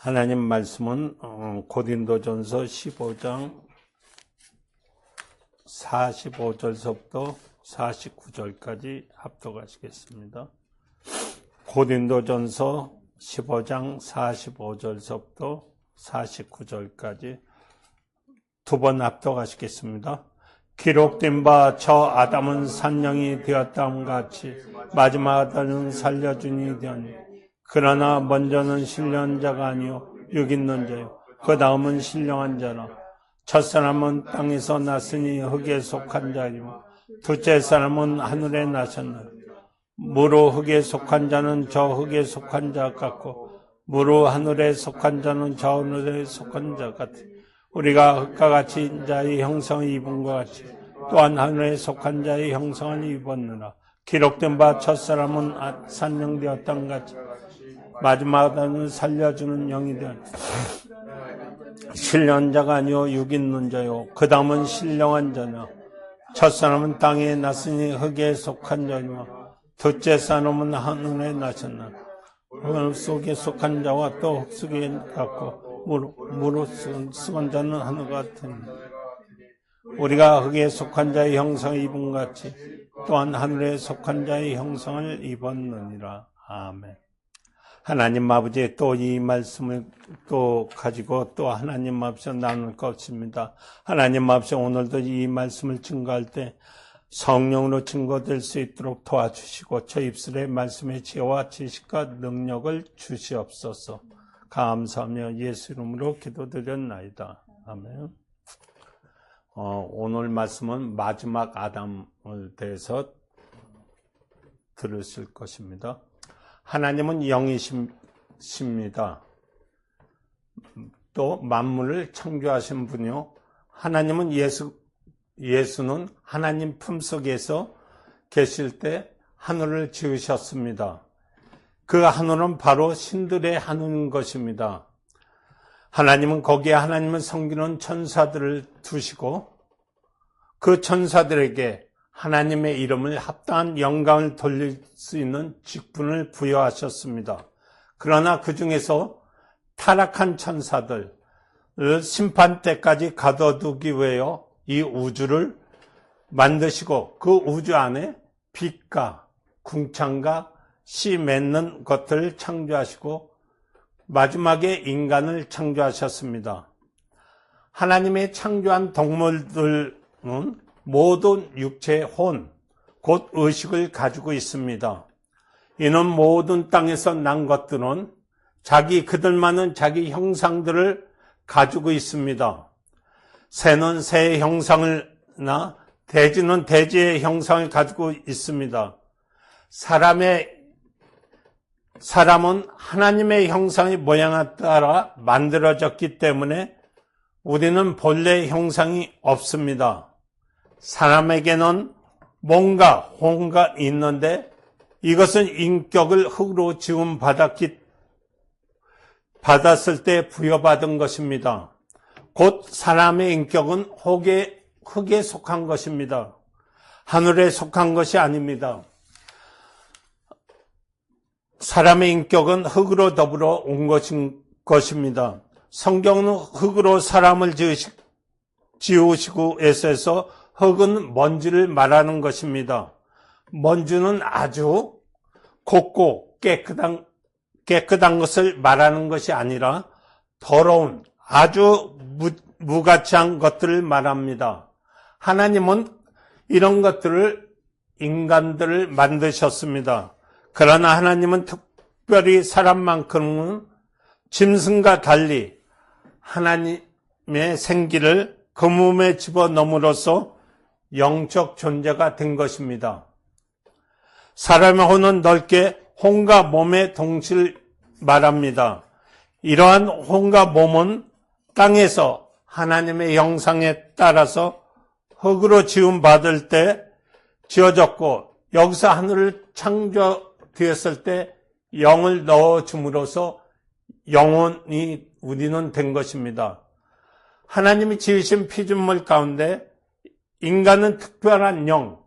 하나님 말씀은 고린도전서 15장 45절서부터 49절까지 합독하시겠습니다. 고린도전서 15장 45절서부터 49절까지 두 번 합독하시겠습니다. 기록된 바 저 아담은 산령이 되었다함 같이 마지막 아담은 살려주니 되었니. 그러나 먼저는 신령한 자가 아니요 육 있는 자요 그 다음은 신령한 자라. 첫사람은 땅에서 났으니 흙에 속한 자이며 둘째 사람은 하늘에 나셨나니 무로 흙에 속한 자는 저 흙에 속한 자 같고 무로 하늘에 속한 자는 저 하늘에 속한 자 같으니 우리가 흙과 같이 자의 형상을 입은 것 같이 또한 하늘에 속한 자의 형상을 입었느라. 기록된 바 첫사람은 산령되었던 같이 마지막 아담은 살려주는 영이 되었다. 신령한 자가 아니요 육 있는 자요 그 다음은 신령한 자냐. 첫사람은 땅에 났으니 흙에 속한 자니와 둘째 사람은 하늘에 나셨나. 흙 속에 속한 자와 또 흙 속에 같고 무로 속한 자는 하늘 같으니 우리가 흙에 속한 자의 형상을 입은 같이 또한 하늘에 속한 자의 형상을 입었느니라. 아멘. 하나님 아버지, 또 이 말씀을 또 가지고 또 하나님 앞에서 나눌 것입니다. 하나님 앞에서 오늘도 이 말씀을 증거할 때 성령으로 증거될 수 있도록 도와주시고 저 입술에 말씀의 지혜와 지식과 능력을 주시옵소서. 감사하며 예수 이름으로 기도드렸나이다. 아멘. 오늘 말씀은 마지막 아담을 대해서 들으실 것입니다. 하나님은 영이십니다. 또 만물을 창조하신 분이요. 하나님은 예수는 하나님 품속에서 계실 때 하늘을 지으셨습니다. 그 하늘은 바로 신들의 하늘인 것입니다. 하나님은 거기에 하나님을 섬기는 천사들을 두시고 그 천사들에게 하나님의 이름을 합당한 영광을 돌릴 수 있는 직분을 부여하셨습니다. 그러나 그 중에서 타락한 천사들을 심판 때까지 가둬두기 위하여 이 우주를 만드시고 그 우주 안에 빛과 궁창과 씨 맺는 것들을 창조하시고 마지막에 인간을 창조하셨습니다. 하나님의 창조한 동물들은 모든 육체의 혼, 곧 의식을 가지고 있습니다. 이는 모든 땅에서 난 것들은 그들만은 자기 형상들을 가지고 있습니다. 새는 새의 형상을나 돼지는 돼지의 형상을 가지고 있습니다. 사람은 하나님의 형상의 모양에 따라 만들어졌기 때문에 우리는 본래의 형상이 없습니다. 사람에게는 뭔가 혼가 있는데 이것은 인격을 흙으로 지음 받았을 때 부여받은 것입니다. 곧 사람의 인격은 흙에 속한 것입니다. 하늘에 속한 것이 아닙니다. 사람의 인격은 흙으로 더불어 온 것입니다. 성경은 흙으로 사람을 지으시고 에서에서 흙은 먼지를 말하는 것입니다. 먼지는 아주 곱고 깨끗한 것을 말하는 것이 아니라 더러운 아주 무가치한 것들을 말합니다. 하나님은 이런 인간들을 만드셨습니다. 그러나 하나님은 특별히 사람만큼은 짐승과 달리 하나님의 생기를 그 몸에 집어넣음으로써 영적 존재가 된 것입니다. 사람의 혼은 넓게 혼과 몸의 동시를 말합니다. 이러한 혼과 몸은 땅에서 하나님의 형상에 따라서 흙으로 지음받을 때 지어졌고 여기서 하늘을 창조되었을 때 영을 넣어줌으로써 영혼이 우리는 된 것입니다. 하나님이 지으신 피조물 가운데 인간은 특별한 영,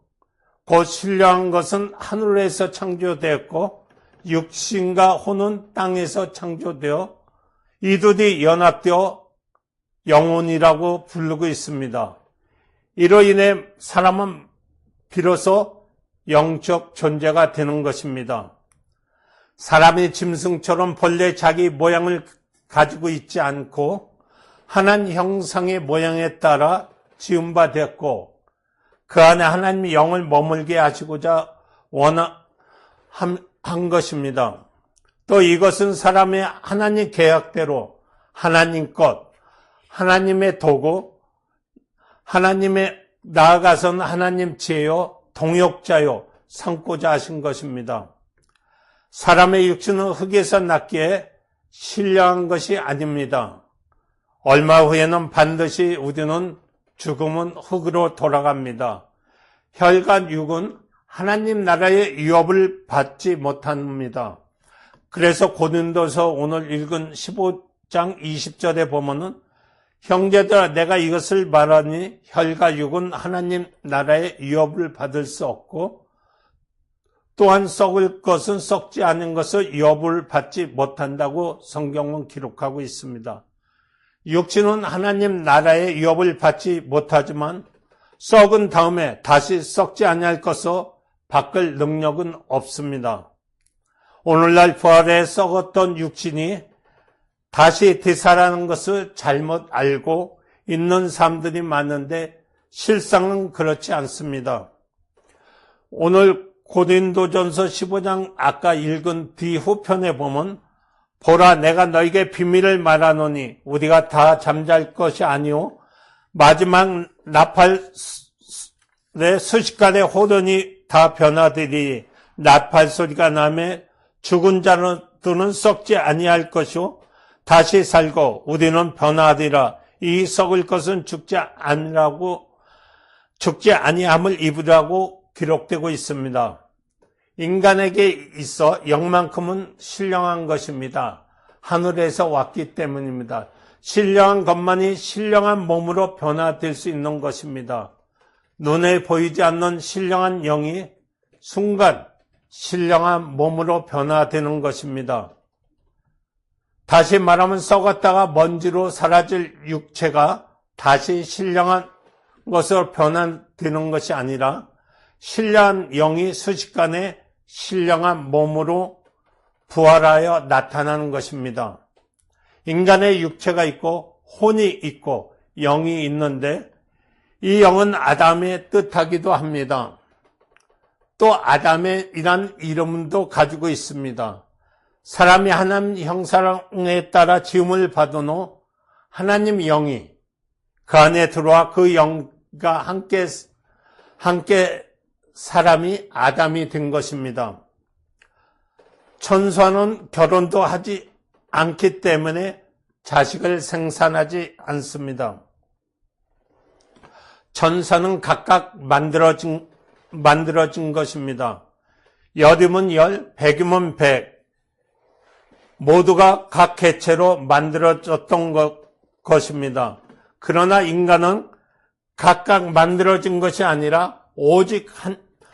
곧 신령한 것은 하늘에서 창조되었고 육신과 혼은 땅에서 창조되어 이둘이 연합되어 영혼이라고 부르고 있습니다. 이로 인해 사람은 비로소 영적 존재가 되는 것입니다. 사람이 짐승처럼 본래 자기 모양을 가지고 있지 않고 하나님 형상의 모양에 따라 지은 바 됐고 그 안에 하나님의 영을 머물게 하시고자 한 것입니다. 또 이것은 사람의 하나님 계약대로 하나님 것, 하나님의 도구, 하나님의 나아가서는 하나님 지혜요, 동역자요, 삼고자 하신 것입니다. 사람의 육신은 흙에서 났기에 신령한 것이 아닙니다. 얼마 후에는 반드시 우리는 죽음은 흙으로 돌아갑니다. 혈과 육은 하나님 나라의 위협을 받지 못합니다. 그래서 고린도서 오늘 읽은 15장 20절에 보면은 형제들아 내가 이것을 말하니 혈과 육은 하나님 나라의 위협을 받을 수 없고 또한 썩을 것은 썩지 않은 것을 위협을 받지 못한다고 성경은 기록하고 있습니다. 육신은 하나님 나라의 위협을 받지 못하지만 썩은 다음에 다시 썩지 아니할 것을 바꿀 능력은 없습니다. 오늘날 부활에 썩었던 육신이 다시 되살아나는 것을 잘못 알고 있는 사람들이 많은데 실상은 그렇지 않습니다. 오늘 고린도전서 15장 아까 읽은 뒤후편에 보면 보라 내가 너에게 비밀을 말하노니 우리가 다 잠잘 것이 아니오 마지막 나팔에 순식간에 호련이 다 변화되리 나팔 소리가 나매 죽은 자들은 썩지 아니할 것이오 다시 살고 우리는 변화하리라 이 썩을 것은 죽지 아니함을 입으라고 기록되고 있습니다. 인간에게 있어 영만큼은 신령한 것입니다. 하늘에서 왔기 때문입니다. 신령한 것만이 신령한 몸으로 변화될 수 있는 것입니다. 눈에 보이지 않는 신령한 영이 순간 신령한 몸으로 변화되는 것입니다. 다시 말하면 썩었다가 먼지로 사라질 육체가 다시 신령한 것으로 변화되는 것이 아니라 신령한 영이 순식간에 신령한 몸으로 부활하여 나타나는 것입니다. 인간의 육체가 있고 혼이 있고 영이 있는데 이 영은 아담의 뜻하기도 합니다. 또 아담이란 이름도 가지고 있습니다. 사람이 하나님 형상에 따라 지음을 받은 후 하나님 영이 그 안에 들어와 그 영과 함께 사람이 아담이 된 것입니다. 천사는 결혼도 하지 않기 때문에 자식을 생산하지 않습니다. 천사는 각각 만들어진 것입니다. 열이면 열, 백이면 백. 모두가 각 개체로 만들어졌던 것입니다. 그러나 인간은 각각 만들어진 것이 아니라 오직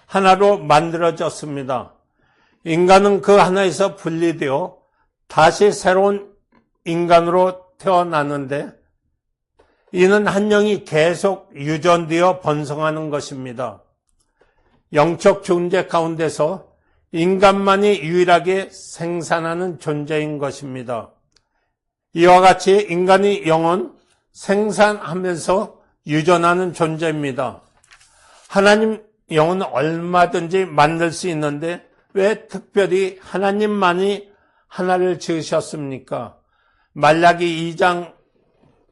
하나로 만들어졌습니다. 인간은 그 하나에서 분리되어 다시 새로운 인간으로 태어나는데 이는 한 영이 계속 유전되어 번성하는 것입니다. 영적 존재 가운데서 인간만이 유일하게 생산하는 존재인 것입니다. 이와 같이 인간의 영은 생산하면서 유전하는 존재입니다. 하나님 영은 얼마든지 만들 수 있는데 왜 특별히 하나님만이 하나를 지으셨습니까? 말라기 2장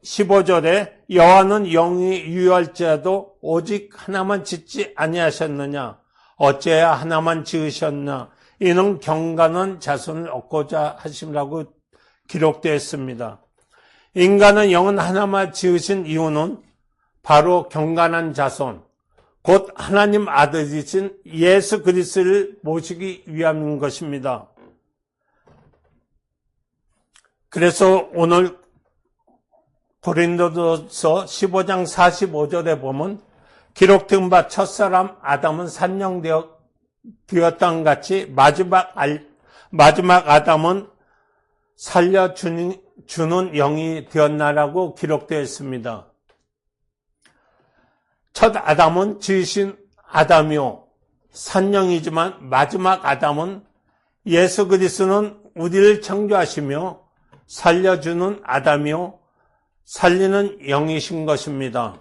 15절에 여호와는 영이 유할지라도 오직 하나만 짓지 아니하셨느냐? 어째야 하나만 지으셨나? 이는 경건한 자손을 얻고자 하심이라고 기록되어 있습니다. 인간은 영은 하나만 지으신 이유는 바로 경건한 자손, 곧 하나님 아들이신 예수 그리스도를 모시기 위함인 것입니다. 그래서 오늘 고린도서 15장 45절에 보면 기록된 바 첫사람 아담은 산령되었던 같이 마지막 아담은 살려 주는 영이 되었나라고 기록되어 있습니다. 첫 아담은 지으신 아담이요 산영이지만 마지막 아담은 예수 그리스도는 우리를 창조하시며 살려주는 아담이요 살리는 영이신 것입니다.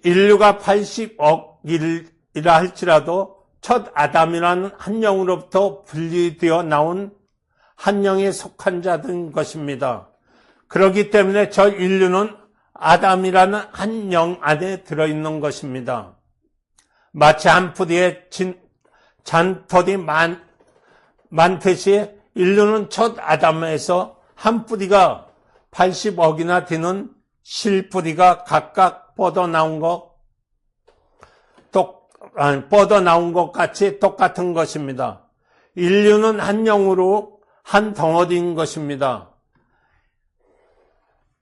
인류가 80억이라 할지라도 첫 아담이라는 한 영으로부터 분리되어 나온 한 영에 속한 자들인 것입니다. 그렇기 때문에 저 인류는 아담이라는 한 영 안에 들어있는 것입니다. 마치 한 뿌리에 잔털이 많듯이 인류는 첫 아담에서 한 뿌리가 80억이나 되는 실뿌리가 각각 뻗어나온 것 같이 똑같은 것입니다. 인류는 한 영으로 한 덩어리인 것입니다.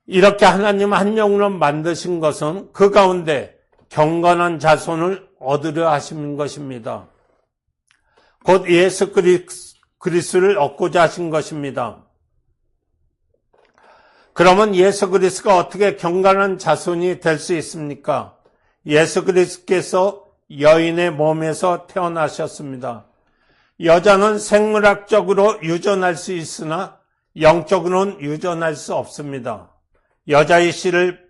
이렇게 하나님 한 영으로 만드신 것은 그 가운데 경건한 자손을 얻으려 하신 것입니다. 곧 예수 그리스도를 얻고자 하신 것입니다. 그러면 예수 그리스도가 어떻게 경건한 자손이 될 수 있습니까? 예수 그리스도께서 여인의 몸에서 태어나셨습니다. 여자는 생물학적으로 유전할 수 있으나 영적으로는 유전할 수 없습니다. 여자의 씨를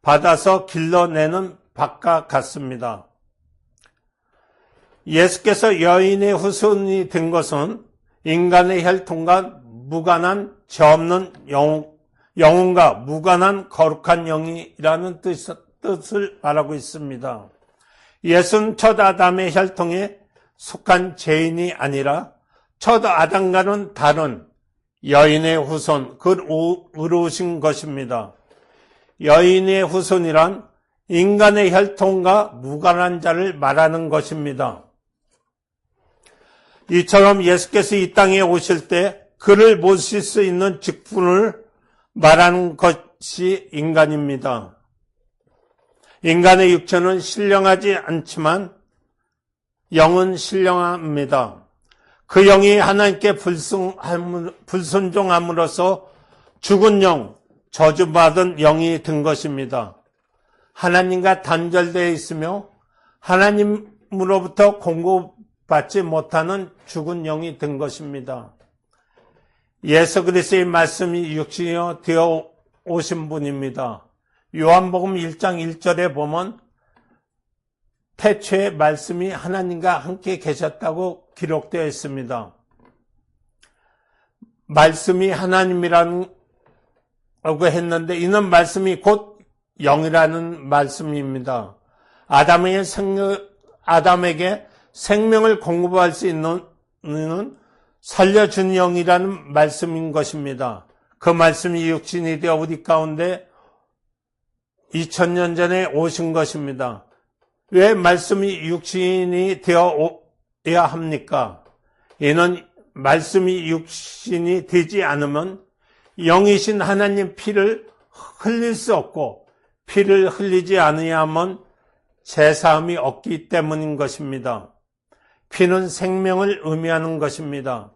받아서 길러내는 밭과 같습니다. 예수께서 여인의 후손이 된 것은 인간의 혈통과 무관한 죄 없는 영혼과 무관한 거룩한 영이라는 뜻을 말하고 있습니다. 예수는 첫 아담의 혈통에 속한 죄인이 아니라 첫 아담과는 다른 여인의 후손, 그로 오신 것입니다. 여인의 후손이란 인간의 혈통과 무관한 자를 말하는 것입니다. 이처럼 예수께서 이 땅에 오실 때 그를 모실 수 있는 직분을 말하는 것이 인간입니다. 인간의 육체는 신령하지 않지만 영은 신령합니다. 그 영이 하나님께 불순종함으로써 죽은 영, 저주받은 영이 된 것입니다. 하나님과 단절되어 있으며 하나님으로부터 공급받지 못하는 죽은 영이 된 것입니다. 예수 그리스도의 말씀이 육신이 되어 오신 분입니다. 요한복음 1장 1절에 보면 태초에 말씀이 하나님과 함께 계셨다고 기록되어 있습니다. 말씀이 하나님이라고 했는데 이는 말씀이 곧 영이라는 말씀입니다. 아담에게 생명을 공급할 수 있는 살려준 영이라는 말씀인 것입니다. 그 말씀이 육신이 되어 우리 가운데 2000년 전에 오신 것입니다. 왜 말씀이 육신이 되어야 합니까? 이는 말씀이 육신이 되지 않으면 영이신 하나님 피를 흘릴 수 없고 피를 흘리지 않으면 제사함이 없기 때문인 것입니다. 피는 생명을 의미하는 것입니다.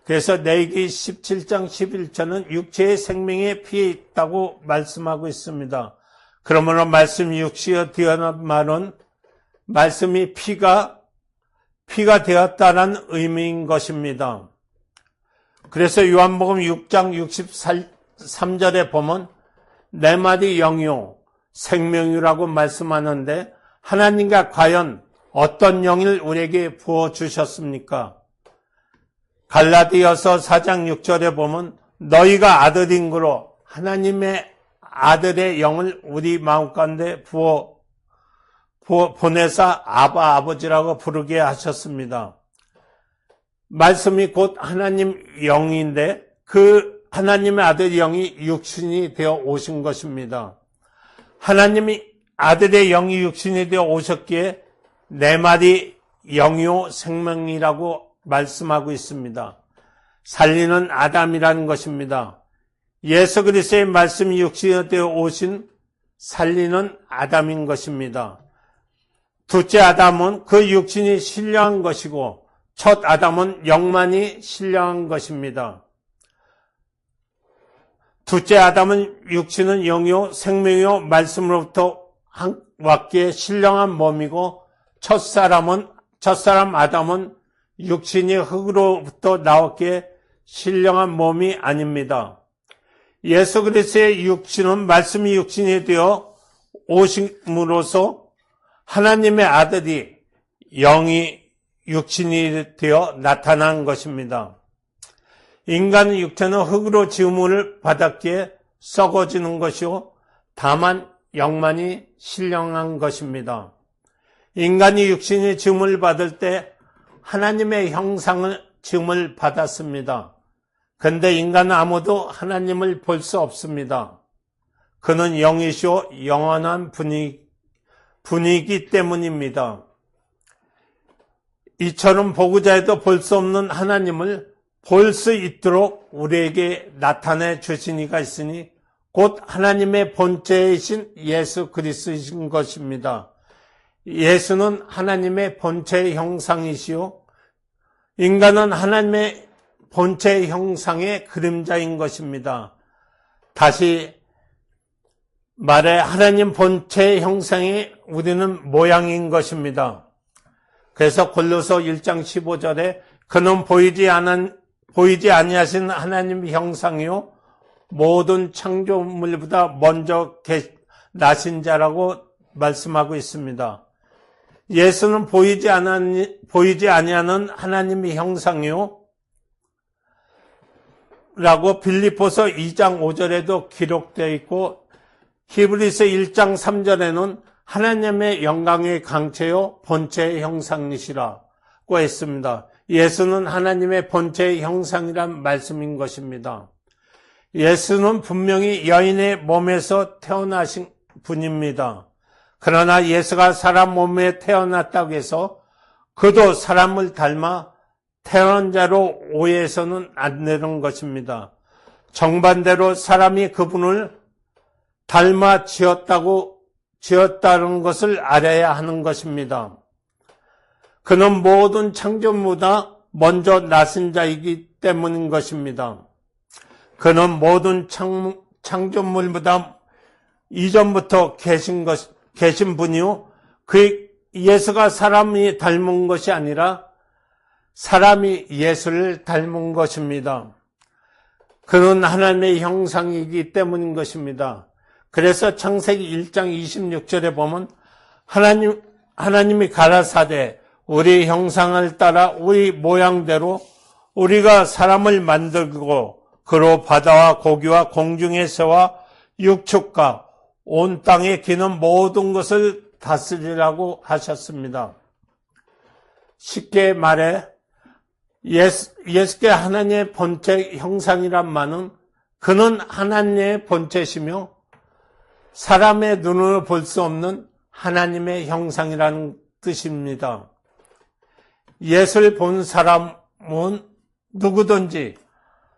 그래서 레위기 17장 11절은 육체의 생명에 피에 있다고 말씀하고 있습니다. 그러므로 말씀이 육신이 되었다는 말은 말씀이 피가 되었다는 의미인 것입니다. 그래서 요한복음 6장 63절에 보면 내 말이 영이요 생명이라고 말씀하는데 하나님과 과연 어떤 영을 우리에게 부어주셨습니까? 갈라디아서 4장 6절에 보면 너희가 아들인 거로 하나님의 아들의 영을 우리 마음 가운데 보내사 아버지라고 부르게 하셨습니다. 말씀이 곧 하나님 영인데 그 하나님의 아들 영이 육신이 되어 오신 것입니다. 하나님이 아들의 영이 육신이 되어 오셨기에 내 말이 영이요 생명이라고 말씀하고 있습니다. 살리는 아담이라는 것입니다. 예수 그리스도의 말씀이 육신이 되어 오신 살리는 아담인 것입니다. 둘째 아담은 그 육신이 신령한 것이고 첫 아담은 영만이 신령한 것입니다. 둘째 아담은 육신은 영이요 생명이요 말씀으로부터 왔기에 신령한 몸이고 첫사람 아담은 육신이 흙으로부터 나왔기에 신령한 몸이 아닙니다. 예수 그리스도의 육신은 말씀이 육신이 되어 오심으로써 하나님의 아들이 영이 육신이 되어 나타난 것입니다. 인간의 육체는 흙으로 지음을 받았기에 썩어지는 것이요 다만 영만이 신령한 것입니다. 인간이 육신이 지음을 받을 때 하나님의 형상을 지음을 받았습니다. 그런데 인간은 아무도 하나님을 볼 수 없습니다. 그는 영이시오 영원한 분이기 때문입니다. 이처럼 보고자 해도 볼 수 없는 하나님을 볼 수 있도록 우리에게 나타내 주신 이가 있으니 곧 하나님의 본체이신 예수 그리스도이신 것입니다. 예수는 하나님의 본체의 형상이시요 인간은 하나님의 본체의 형상의 그림자인 것입니다. 다시 말해 하나님 본체의 형상이 우리는 모양인 것입니다. 그래서 골로새 1장 15절에 그는 보이지 아니하신 하나님 형상이요 모든 창조물보다 먼저 나신 자라고 말씀하고 있습니다. 예수는 보이지 아니하는 하나님의 형상이요 라고 빌립보서 2장 5절에도 기록되어 있고 히브리서 1장 3절에는 하나님의 영광의 강체요 본체의 형상이시라고 했습니다. 예수는 하나님의 본체의 형상이란 말씀인 것입니다. 예수는 분명히 여인의 몸에서 태어나신 분입니다. 그러나 예수가 사람 몸에 태어났다고 해서 그도 사람을 닮아 태어난 자로 오해해서는 안 되는 것입니다. 정반대로 사람이 그분을 닮아 지었다는 것을 알아야 하는 것입니다. 그는 모든 창조물보다 먼저 나신 자이기 때문인 것입니다. 그는 모든 창조물보다 이전부터 계신 분이요. 그 예수가 사람이 닮은 것이 아니라 사람이 예수를 닮은 것입니다. 그는 하나님의 형상이기 때문인 것입니다. 그래서 창세기 1장 26절에 보면 하나님이 가라사대 우리 형상을 따라 우리 모양대로 우리가 사람을 만들고 그로 바다와 고기와 공중의 새와 육축과 온 땅에 기는 모든 것을 다스리라고 하셨습니다. 쉽게 말해 예수께 하나님의 본체 형상이란 말은 그는 하나님의 본체시며 사람의 눈으로 볼 수 없는 하나님의 형상이라는 뜻입니다. 예수를 본 사람은 누구든지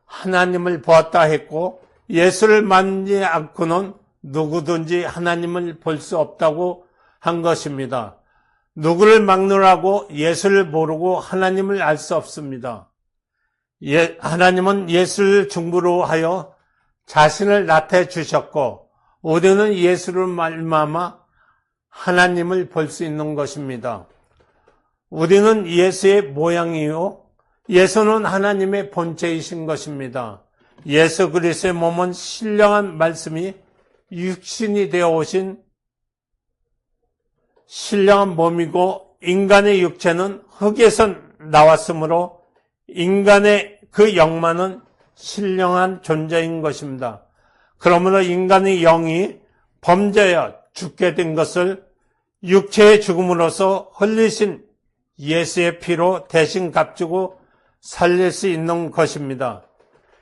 하나님을 보았다 했고 예수를 만지 않고는 누구든지 하나님을 볼 수 없다고 한 것입니다. 누구를 막느라고 예수를 모르고 하나님을 알 수 없습니다. 하나님은 예수를 중보로 하여 자신을 나타내 주셨고 우리는 예수를 말미암아 하나님을 볼 수 있는 것입니다. 우리는 예수의 모양이요 예수는 하나님의 본체이신 것입니다. 예수 그리스도의 몸은 신령한 말씀이 육신이 되어 오신 신령한 몸이고 인간의 육체는 흙에서 나왔으므로 인간의 그 영만은 신령한 존재인 것입니다. 그러므로 인간의 영이 범죄하여 죽게 된 것을 육체의 죽음으로써 흘리신 예수의 피로 대신 값주고 살릴 수 있는 것입니다.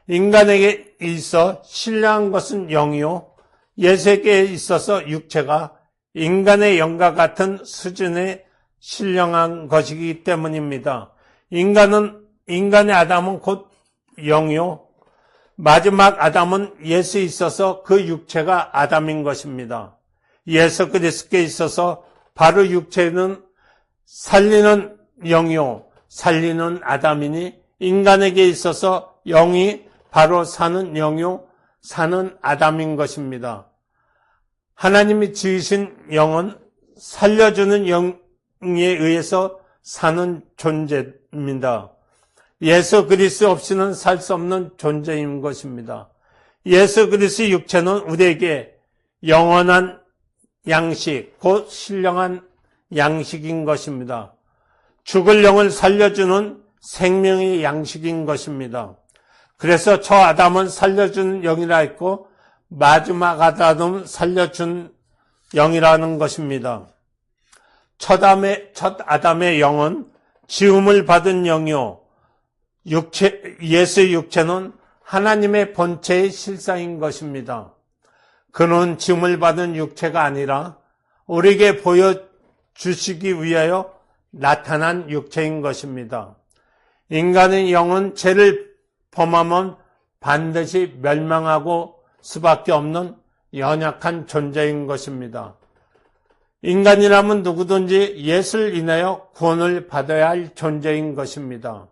인간에게 있어 신령한 것은 영이요 예수에게 있어서 육체가 인간의 영과 같은 수준의 신령한 것이기 때문입니다. 인간의 아담은 곧 영이요 마지막 아담은 예수에 있어서 그 육체가 아담인 것입니다. 예수 그리스도께 있어서 바로 육체는 살리는 영이요 살리는 아담이니 인간에게 있어서 영이 바로 사는 영이요 사는 아담인 것입니다. 하나님이 지으신 영은 살려주는 영에 의해서 사는 존재입니다. 예수 그리스도 없이는 살 수 없는 존재인 것입니다. 예수 그리스도의 육체는 우리에게 영원한 양식, 곧 신령한 양식인 것입니다. 죽을 영을 살려주는 생명의 양식인 것입니다. 그래서 저 아담은 살려주는 영이라 했고 마지막 아담은 살려준 영이라는 것입니다. 첫 아담의 영은 지음을 받은 영이요, 예수의 육체는 하나님의 본체의 실상인 것입니다. 그는 지음을 받은 육체가 아니라 우리에게 보여주시기 위하여 나타난 육체인 것입니다. 인간의 영은 죄를 범하면 반드시 멸망하고 수밖에 없는 연약한 존재인 것입니다. 인간이라면 누구든지 예수를 인하여 구원을 받아야 할 존재인 것입니다.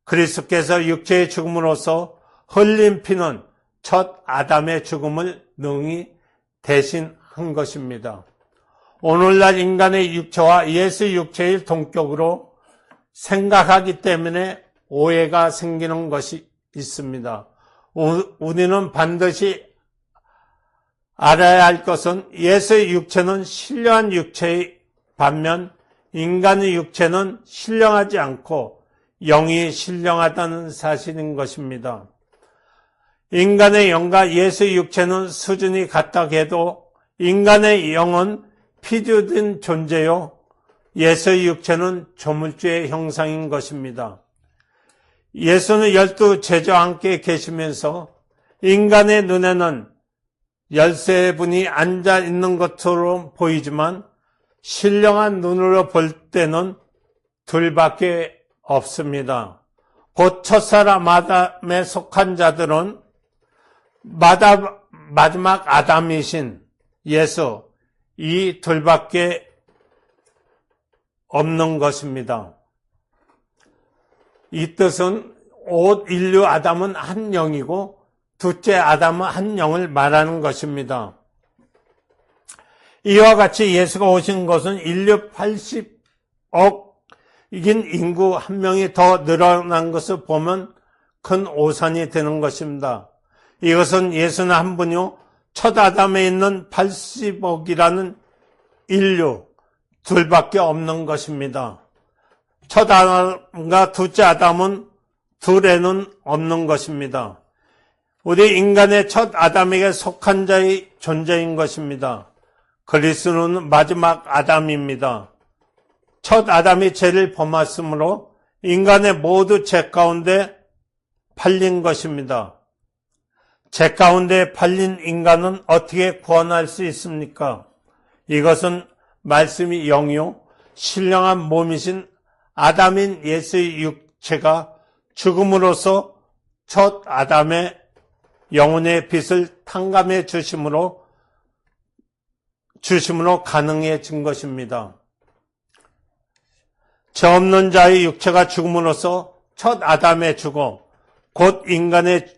그리스도께서 육체의 죽음으로써 흘린 피는 첫 아담의 죽음을 능히 대신한 것입니다. 오늘날 인간의 육체와 예수의 육체의 동격으로 생각하기 때문에 오해가 생기는 것이 있습니다. 우리는 반드시 알아야 할 것은 예수의 육체는 신령한 육체의 반면 인간의 육체는 신령하지 않고 영이 신령하다는 사실인 것입니다. 인간의 영과 예수의 육체는 수준이 같다 해도 인간의 영은 피조된 존재요, 예수의 육체는 조물주의 형상인 것입니다. 예수는 12 제자와 함께 계시면서 인간의 눈에는 13분이 앉아 있는 것처럼 보이지만 신령한 눈으로 볼 때는 둘밖에 없습니다. 곧 첫사람 아담에 속한 자들은 마지막 아담이신 예수, 이 둘밖에 없는 것입니다. 이 뜻은 온 인류 아담은 한 영이고 둘째 아담은 한 영을 말하는 것입니다. 이와 같이 예수가 오신 것은 인류 80억이긴 인구 한 명이 더 늘어난 것을 보면 큰 오산이 되는 것입니다. 이것은 예수는 한 분이요, 첫 아담에 있는 80억이라는 인류 둘밖에 없는 것입니다. 첫 아담과 둘째 아담은 둘에는 없는 것입니다. 우리 인간의 첫 아담에게 속한 자의 존재인 것입니다. 그리스도는 마지막 아담입니다. 첫 아담이 죄를 범했으므로 인간의 모두 죄 가운데 팔린 것입니다. 죄 가운데 팔린 인간은 어떻게 구원할 수 있습니까? 이것은 말씀이 영이요, 신령한 몸이신 아담인 예수의 육체가 죽음으로써 첫 아담의 영혼의 빛을 탕감해 주심으로 가능해진 것입니다. 죄 없는 자의 육체가 죽음으로써 첫 아담의 죽음, 곧 인간의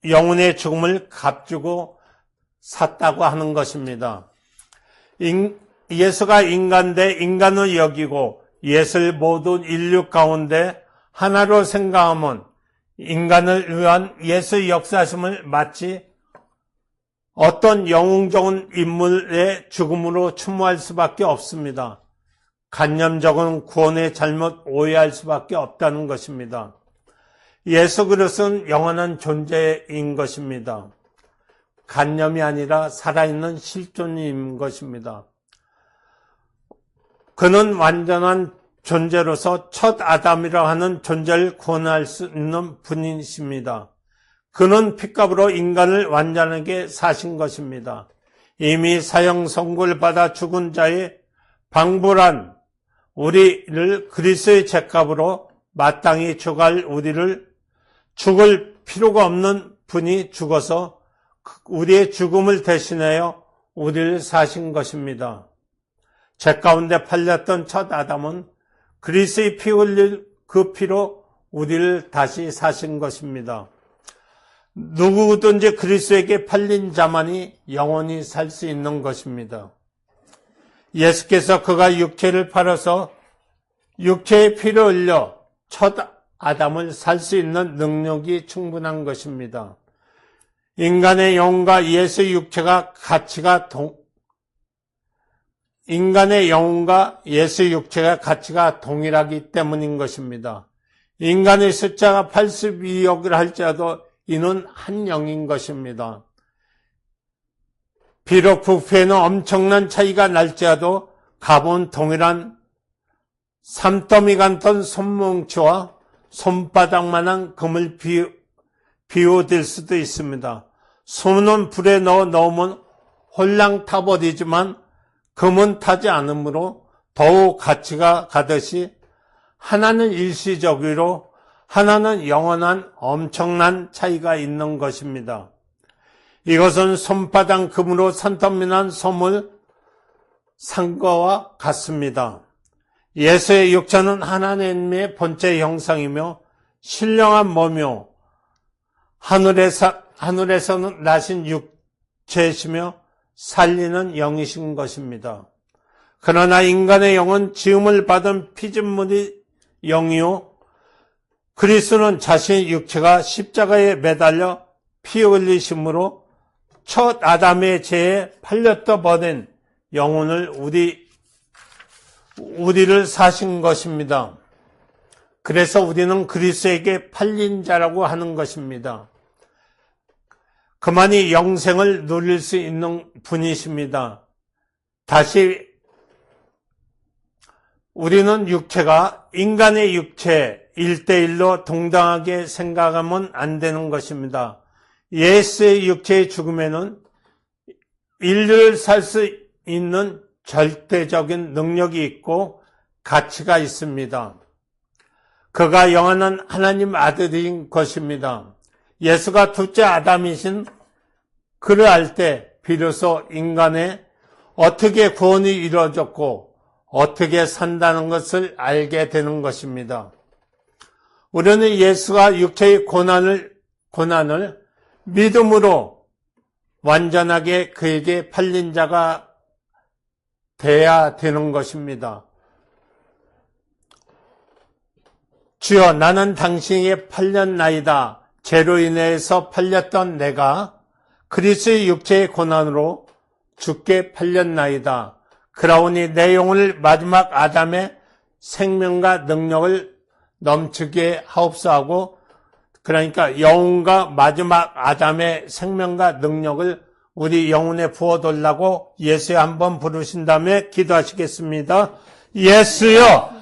영혼의 죽음을 값주고 샀다고 하는 것입니다. 예수가 인간 대 인간을 여기고 예수를 모든 인류 가운데 하나로 생각하면 인간을 위한 예수의 역사심을 마치 어떤 영웅적인 인물의 죽음으로 추모할 수밖에 없습니다. 관념적인 구원의 잘못 오해할 수밖에 없다는 것입니다. 예수 그리스도는 영원한 존재인 것입니다. 관념이 아니라 살아있는 실존인 것입니다. 그는 완전한 존재로서 첫 아담이라 하는 존재를 구원할 수 있는 분이십니다. 그는 핏값으로 인간을 완전하게 사신 것입니다. 이미 사형 선고를 받아 죽은 자의 방불한 우리를 그리스도의 죄값으로 마땅히 죽을 우리를 죽을 필요가 없는 분이 죽어서 우리의 죽음을 대신하여 우리를 사신 것입니다. 죄 가운데 팔렸던 첫 아담은 그리스도의 피 흘릴 그 피로 우리를 다시 사신 것입니다. 누구든지 그리스도에게 팔린 자만이 영원히 살 수 있는 것입니다. 예수께서 그가 육체를 팔아서 육체의 피를 흘려 첫 아담을 살 수 있는 능력이 충분한 것입니다. 인간의 영혼과 예수의 육체가 인간의 영혼과 예수의 육체가 가치가 동일하기 때문인 것입니다. 인간의 숫자가 82억을 할지라도 이는 한 영인 것입니다. 비록 부패에는 엄청난 차이가 날지라도 값은 동일한 산더미 같은 손뭉치와 손바닥만한 금을 비워댈 수도 있습니다. 손은 불에 넣으면 홀랑 타버리지만 금은 타지 않으므로 더욱 가치가 가듯이 하나는 일시적으로 하나는 영원한 엄청난 차이가 있는 것입니다. 이것은 손바닥 금으로 산더미난 솜을 산 것과 같습니다. 예수의 육체는 하나님의 본체 형상이며 신령한 몸이요 하늘에서는 나신 육체이시며 살리는 영이신 것입니다. 그러나 인간의 영은 지음을 받은 피조물의 영이요 그리스도는 자신의 육체가 십자가에 매달려 피 흘리심으로 첫 아담의 죄에 팔렸다 버린 영혼을 우리를 사신 것입니다. 그래서 우리는 그리스도에게 팔린 자라고 하는 것입니다. 그만이 영생을 누릴 수 있는 분이십니다. 다시 우리는 육체가 인간의 육체 1대1로 동등하게 생각하면 안 되는 것입니다. 예수의 육체의 죽음에는 인류를 살 수 있는 절대적인 능력이 있고 가치가 있습니다. 그가 영원한 하나님 아들인 것입니다. 예수가 둘째 아담이신 그를 알 때 비로소 인간의 어떻게 구원이 이루어졌고 어떻게 산다는 것을 알게 되는 것입니다. 우리는 예수가 육체의 고난을 믿음으로 완전하게 그에게 팔린 자가 돼야 되는 것입니다. 주여 나는 당신에게 팔렸나이다. 죄로 인해서 팔렸던 내가 그리스도의 육체의 고난으로 죽게 팔렸나이다. 그러오니 내 영혼을 마지막 아담의 생명과 능력을 넘치게 하옵소하고 그러니까 영혼과 마지막 아담의 생명과 능력을 우리 영혼에 부어달라고 예수에 한번 부르신 다음에 기도하시겠습니다. 예수여